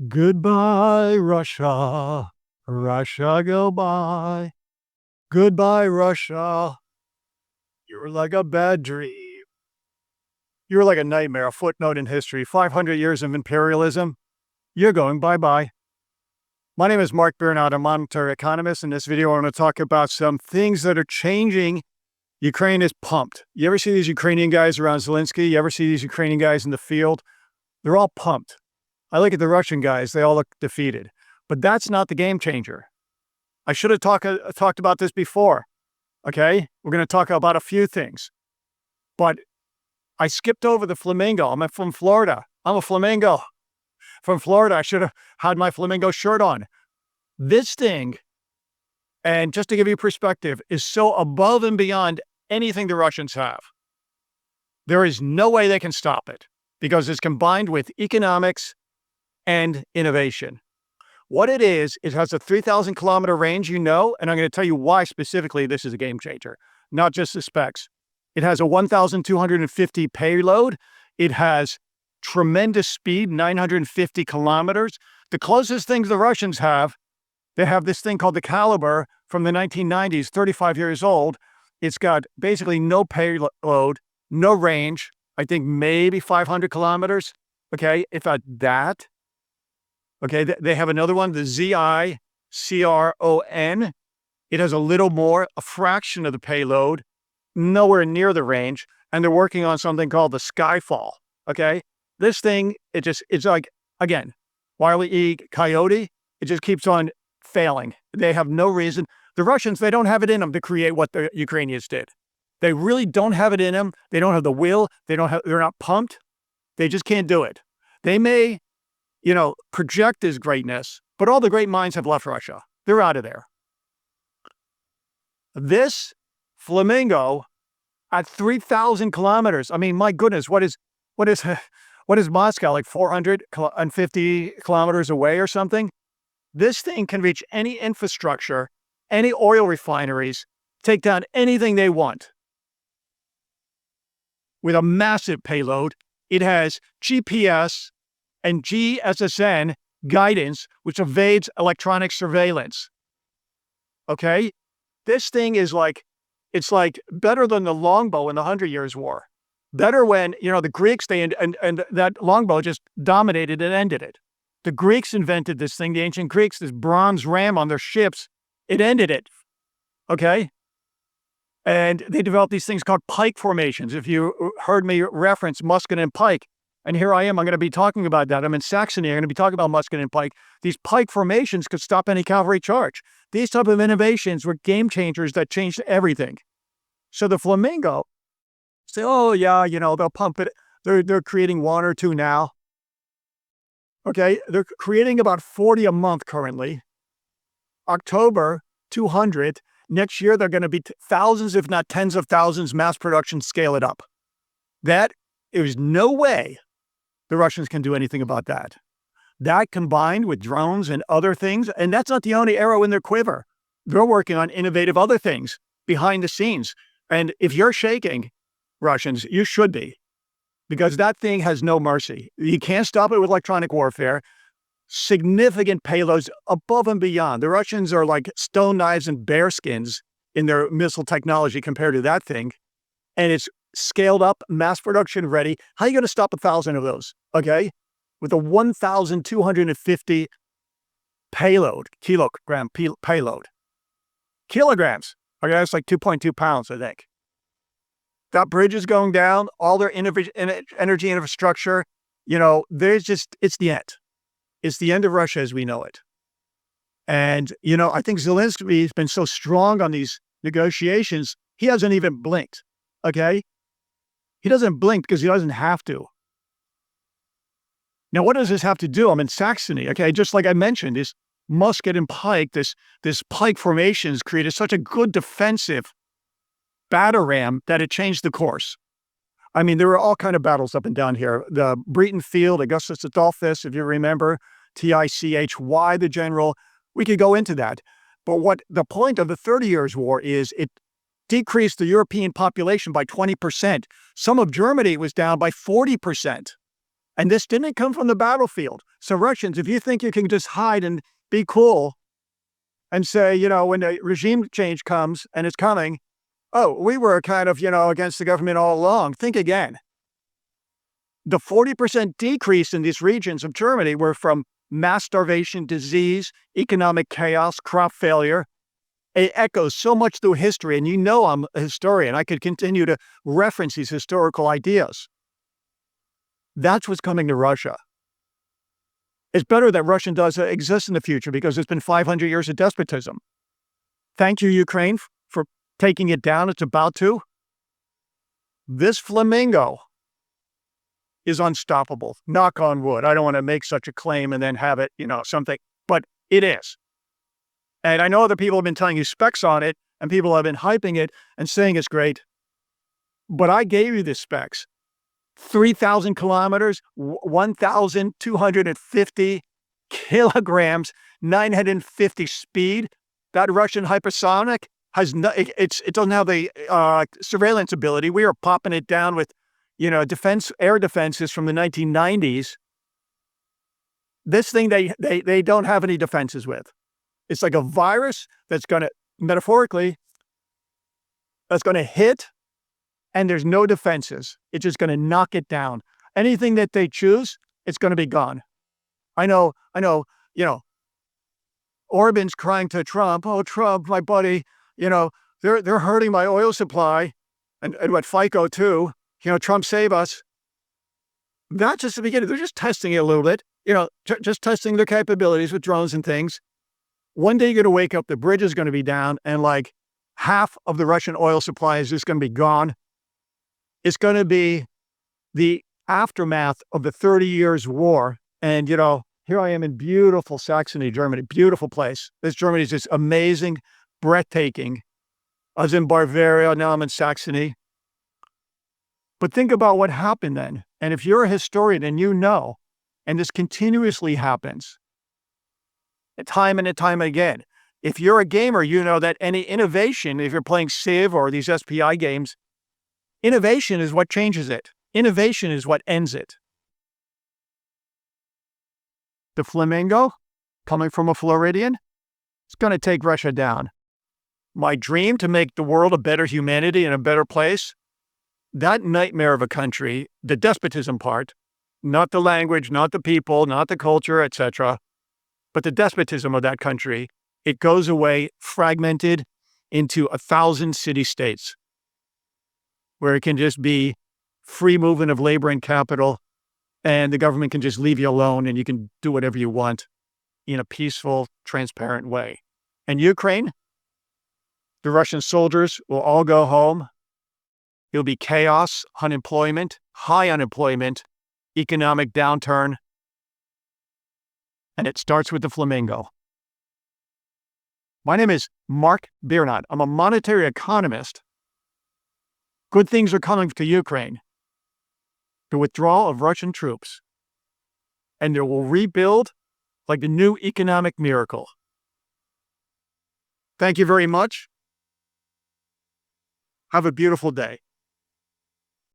Goodbye, Russia. Russia, go by. Goodbye, Russia. You're like a bad dream. You're like a nightmare, a footnote in history. 500 years of imperialism. You're going bye-bye. My name is Mark Bernard, I'm a monetary economist. In this video, I want to talk about some things that are changing. Ukraine is pumped. You ever see these Ukrainian guys around Zelensky? You ever see these Ukrainian guys in the field? They're all pumped. I look at the Russian guys, they all look defeated. But that's not the game changer. I should have talked about this before, okay? We're going to talk about a few things. But I skipped over the Flamingo. I'm from Florida. I'm a Flamingo. From Florida, I should have had my Flamingo shirt on. This thing, and just to give you perspective, is so above and beyond anything the Russians have. There is no way they can stop it because it's combined with economics and innovation. What it is, it has a 3,000 kilometer range, and I'm going to tell you why specifically this is a game changer, not just the specs. It has a 1,250 payload. It has tremendous speed, 950 kilometers. The closest thing the Russians have, they have this thing called the Caliber from the 1990s, 35 years old. It's got basically no payload, no range. I think maybe 500 kilometers. Okay, if at that. Okay, they have another one, the ZICRON. It has a little more, a fraction of the payload, nowhere near the range, and they're working on something called the Skyfall. Okay, this thing, it's like, again, Wile E. Coyote, it just keeps on failing. They have no reason. The Russians, they don't have it in them to create what the Ukrainians did. They really don't have it in them. They don't have the will. They're not pumped. They just can't do it. They may, project this greatness, but all the great minds have left Russia. They're out of there. This Flamingo at 3,000 kilometers. I mean, my goodness, what is Moscow, like 450 kilometers away or something? This thing can reach any infrastructure, any oil refineries, take down anything they want. With a massive payload, it has GPS and GSSN guidance, which evades electronic surveillance. Okay? This thing is it's like better than the longbow in the 100 Years' War. Better when, the Greeks, and that longbow just dominated and ended it. The Greeks invented this thing, the ancient Greeks, this bronze ram on their ships. It ended it. Okay? And they developed these things called pike formations. If you heard me reference musket and pike, and here I am going to be talking about that. I'm in Saxony. I'm going to be talking about musket and pike. These pike formations could stop any cavalry charge. These type of innovations were game changers that changed everything. So the Flamingo say, oh yeah, they'll pump it. They're creating one or two now. Okay, they're creating about 40 a month currently. October, 200. Next year, they're going to be thousands, if not tens of thousands, mass production, scale it up. There's no way the Russians can do anything about that. That combined with drones and other things, and that's not the only arrow in their quiver. They're working on innovative other things behind the scenes. And if you're shaking, Russians, you should be, because that thing has no mercy. You can't stop it with electronic warfare. Significant payloads above and beyond. The Russians are like stone knives and bear skins in their missile technology compared to that thing. And it's scaled up, mass production ready. How are you going to stop 1,000 of those? Okay? With a 1,250 payload, kilogram payload. Kilograms. Okay, that's like 2.2 pounds, I think. That bridge is going down, all their energy infrastructure, it's the end. It's the end of Russia as we know it. And, I think Zelensky has been so strong on these negotiations, he hasn't even blinked, okay? He doesn't blink because he doesn't have to. Now, what does this have to do? I'm in Saxony, okay? Just like I mentioned, this musket and pike, this pike formations created such a good defensive batter ram that it changed the course. I mean, there were all kind of battles up and down here. The Breton Field, Augustus Adolphus, if you remember, Tichy, the general. We could go into that. But what the point of the 30 Years' War is, it decreased the European population by 20%. Some of Germany was down by 40%. And this didn't come from the battlefield. So Russians, if you think you can just hide and be cool and say, when the regime change comes, and it's coming, oh, we were kind of, against the government all along. Think again. The 40% decrease in these regions of Germany were from mass starvation, disease, economic chaos, crop failure. It echoes so much through history, and I'm a historian. I could continue to reference these historical ideas. That's what's coming to Russia. It's better that Russia does exist in the future because it's been 500 years of despotism. Thank you, Ukraine, for taking it down. It's about to. This Flamingo is unstoppable. Knock on wood. I don't want to make such a claim and then have it, something, but it is. And I know other people have been telling you specs on it, and people have been hyping it and saying it's great. But I gave you the specs. 3,000 kilometers, 1,250 kilograms, 950 speed. That Russian hypersonic has no, it doesn't have the surveillance ability. We are popping it down with, air defenses from the 1990s. This thing they don't have any defenses with. It's like a virus that's going to, metaphorically, that's going to hit, and there's no defenses. It's just going to knock it down. Anything that they choose, it's going to be gone. I know, Orban's crying to Trump, oh, Trump, my buddy, they're hurting my oil supply, and what, FICO too, Trump save us. That's just the beginning. They're just testing it a little bit, just testing their capabilities with drones and things. One day you're going to wake up, the bridge is going to be down, and like half of the Russian oil supply is just going to be gone. It's going to be the aftermath of the 30 Years' War. And, here I am in beautiful Saxony, Germany, beautiful place. This Germany is just amazing, breathtaking. I was in Bavaria, now I'm in Saxony. But think about what happened then. And if you're a historian and and this continuously happens, time and time again. If you're a gamer, you know that any innovation, if you're playing Civ or these SPI games, innovation is what changes it. Innovation is what ends it. The Flamingo, coming from a Floridian, it's going to take Russia down. My dream to make the world a better humanity and a better place, that nightmare of a country, the despotism part, not the language, not the people, not the culture, etc., but the despotism of that country, it goes away fragmented into 1,000 city-states where it can just be free movement of labor and capital, and the government can just leave you alone and you can do whatever you want in a peaceful, transparent way. And Ukraine, the Russian soldiers will all go home. It'll be chaos, unemployment, high unemployment, economic downturn, and it starts with the Flamingo. My name is Mark Biernat. I'm a monetary economist. Good things are coming to Ukraine. The withdrawal of Russian troops. And they will rebuild like the new economic miracle. Thank you very much. Have a beautiful day.